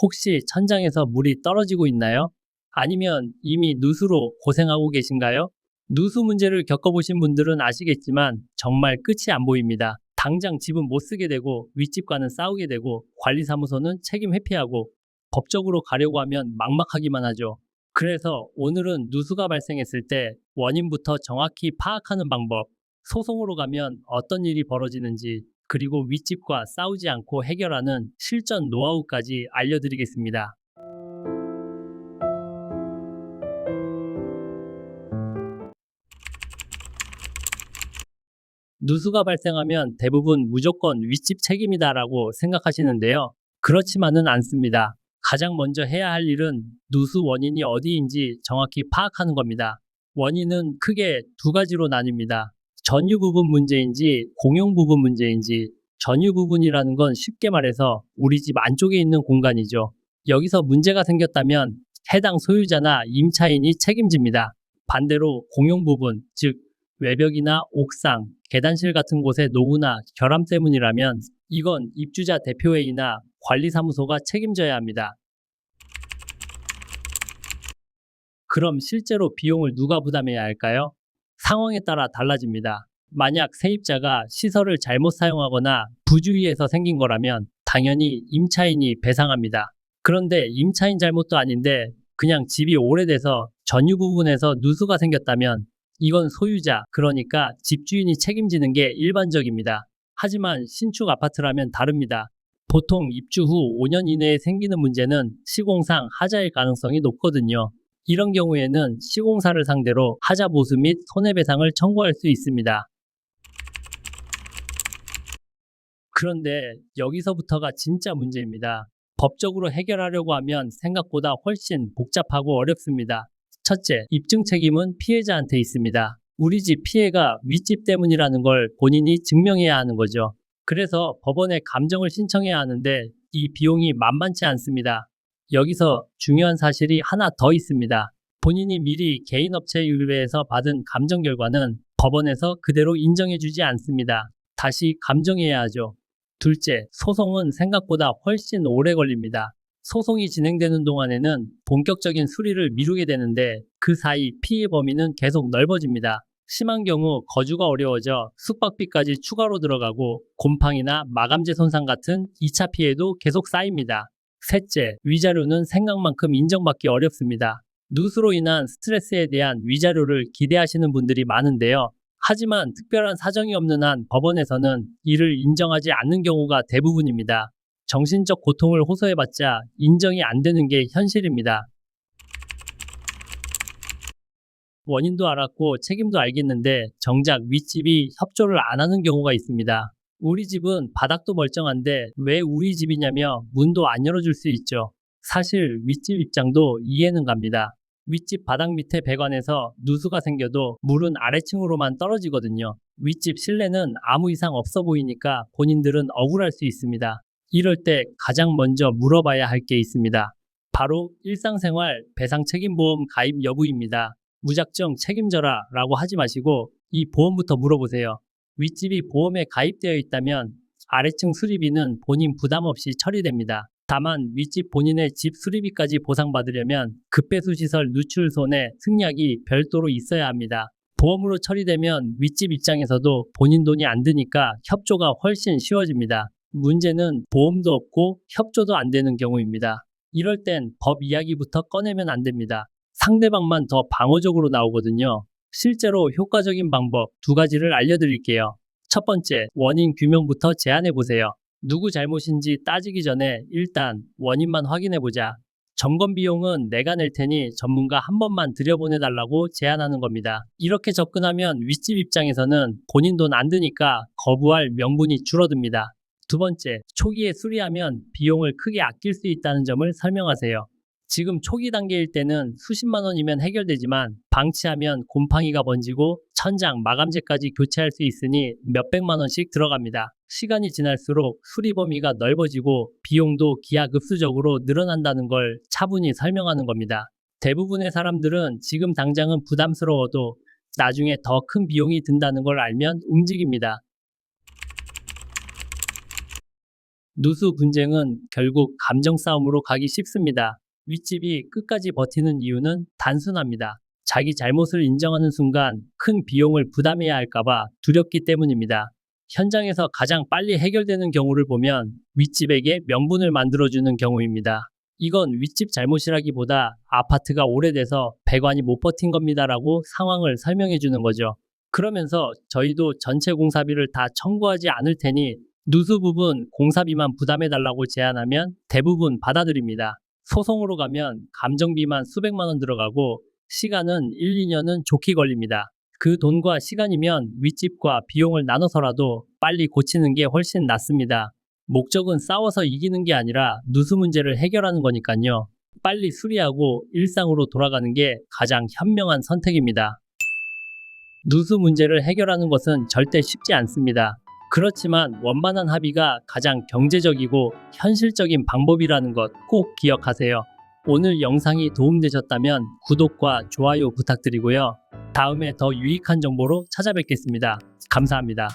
혹시 천장에서 물이 떨어지고 있나요? 아니면 이미 누수로 고생하고 계신가요? 누수 문제를 겪어보신 분들은 아시겠지만 정말 끝이 안 보입니다. 당장 집은 못 쓰게 되고 윗집과는 싸우게 되고 관리사무소는 책임 회피하고 법적으로 가려고 하면 막막하기만 하죠. 그래서 오늘은 누수가 발생했을 때 원인부터 정확히 파악하는 방법, 소송으로 가면 어떤 일이 벌어지는지, 그리고 윗집과 싸우지 않고 해결하는 실전 노하우까지 알려드리겠습니다. 누수가 발생하면 대부분 무조건 윗집 책임이다라고 생각하시는데요. 그렇지만은 않습니다. 가장 먼저 해야 할 일은 누수 원인이 어디인지 정확히 파악하는 겁니다. 원인은 크게 두 가지로 나뉩니다. 전유 부분 문제인지 공용 부분 문제인지. 전유 부분이라는 건 쉽게 말해서 우리 집 안쪽에 있는 공간이죠. 여기서 문제가 생겼다면 해당 소유자나 임차인이 책임집니다. 반대로 공용 부분, 즉 외벽이나 옥상, 계단실 같은 곳의 노후나 결함 때문이라면 이건 입주자 대표회의나 관리사무소가 책임져야 합니다. 그럼 실제로 비용을 누가 부담해야 할까요? 상황에 따라 달라집니다. 만약 세입자가 시설을 잘못 사용하거나 부주의해서 생긴 거라면 당연히 임차인이 배상합니다. 그런데 임차인 잘못도 아닌데 그냥 집이 오래돼서 전유 부분에서 누수가 생겼다면 이건 소유자, 그러니까 집주인이 책임지는 게 일반적입니다. 하지만 신축 아파트라면 다릅니다. 보통 입주 후 5년 이내에 생기는 문제는 시공상 하자일 가능성이 높거든요. 이런 경우에는 시공사를 상대로 하자 보수 및 손해배상을 청구할 수 있습니다. 그런데 여기서부터가 진짜 문제입니다. 법적으로 해결하려고 하면 생각보다 훨씬 복잡하고 어렵습니다. 첫째, 입증 책임은 피해자한테 있습니다. 우리 집 피해가 윗집 때문이라는 걸 본인이 증명해야 하는 거죠. 그래서 법원에 감정을 신청해야 하는데 이 비용이 만만치 않습니다. 여기서 중요한 사실이 하나 더 있습니다. 본인이 미리 개인업체의회에서 받은 감정 결과는 법원에서 그대로 인정해주지 않습니다. 다시 감정해야 하죠. 둘째, 소송은 생각보다 훨씬 오래 걸립니다. 소송이 진행되는 동안에는 본격적인 수리를 미루게 되는데 그 사이 피해 범위는 계속 넓어집니다. 심한 경우 거주가 어려워져 숙박비까지 추가로 들어가고 곰팡이나 마감재 손상 같은 2차 피해도 계속 쌓입니다. 셋째, 위자료는 생각만큼 인정받기 어렵습니다. 누수로 인한 스트레스에 대한 위자료를 기대하시는 분들이 많은데요. 하지만 특별한 사정이 없는 한 법원에서는 이를 인정하지 않는 경우가 대부분입니다. 정신적 고통을 호소해봤자 인정이 안 되는 게 현실입니다. 원인도 알았고 책임도 알겠는데 정작 윗집이 협조를 안 하는 경우가 있습니다. 우리 집은 바닥도 멀쩡한데 왜 우리 집이냐며 문도 안 열어줄 수 있죠. 사실 윗집 입장도 이해는 갑니다. 윗집 바닥 밑에 배관에서 누수가 생겨도 물은 아래층으로만 떨어지거든요. 윗집 실내는 아무 이상 없어 보이니까 본인들은 억울할 수 있습니다. 이럴 때 가장 먼저 물어봐야 할 게 있습니다. 바로 일상생활 배상책임보험 가입 여부입니다. 무작정 책임져라 라고 하지 마시고 이 보험부터 물어보세요. 윗집이 보험에 가입되어 있다면 아래층 수리비는 본인 부담 없이 처리됩니다. 다만 윗집 본인의 집 수리비까지 보상받으려면 급배수 시설 누출 손해, 승낙이 별도로 있어야 합니다. 보험으로 처리되면 윗집 입장에서도 본인 돈이 안 드니까 협조가 훨씬 쉬워집니다. 문제는 보험도 없고 협조도 안 되는 경우입니다. 이럴 땐 법 이야기부터 꺼내면 안 됩니다. 상대방만 더 방어적으로 나오거든요. 실제로 효과적인 방법 두 가지를 알려드릴게요. 첫 번째, 원인 규명부터 제안해 보세요. 누구 잘못인지 따지기 전에 일단 원인만 확인해 보자. 점검 비용은 내가 낼 테니 전문가 한 번만 들여보내달라고 제안하는 겁니다. 이렇게 접근하면 윗집 입장에서는 본인 돈 안 드니까 거부할 명분이 줄어듭니다. 두 번째, 초기에 수리하면 비용을 크게 아낄 수 있다는 점을 설명하세요. 지금 초기 단계일 때는 수십만 원이면 해결되지만 방치하면 곰팡이가 번지고 천장, 마감재까지 교체할 수 있으니 몇백만 원씩 들어갑니다. 시간이 지날수록 수리 범위가 넓어지고 비용도 기하급수적으로 늘어난다는 걸 차분히 설명하는 겁니다. 대부분의 사람들은 지금 당장은 부담스러워도 나중에 더 큰 비용이 든다는 걸 알면 움직입니다. 누수 분쟁은 결국 감정 싸움으로 가기 쉽습니다. 윗집이 끝까지 버티는 이유는 단순합니다. 자기 잘못을 인정하는 순간 큰 비용을 부담해야 할까봐 두렵기 때문입니다. 현장에서 가장 빨리 해결되는 경우를 보면 윗집에게 명분을 만들어주는 경우입니다. 이건 윗집 잘못이라기보다 아파트가 오래돼서 배관이 못 버틴 겁니다라고 상황을 설명해 주는 거죠. 그러면서 저희도 전체 공사비를 다 청구하지 않을 테니 누수 부분 공사비만 부담해 달라고 제안하면 대부분 받아들입니다. 소송으로 가면 감정비만 수백만 원 들어가고 시간은 1, 2년은 좋게 걸립니다. 그 돈과 시간이면 윗집과 비용을 나눠서라도 빨리 고치는 게 훨씬 낫습니다. 목적은 싸워서 이기는 게 아니라 누수 문제를 해결하는 거니까요. 빨리 수리하고 일상으로 돌아가는 게 가장 현명한 선택입니다. 누수 문제를 해결하는 것은 절대 쉽지 않습니다. 그렇지만 원만한 합의가 가장 경제적이고 현실적인 방법이라는 것 꼭 기억하세요. 오늘 영상이 도움되셨다면 구독과 좋아요 부탁드리고요. 다음에 더 유익한 정보로 찾아뵙겠습니다. 감사합니다.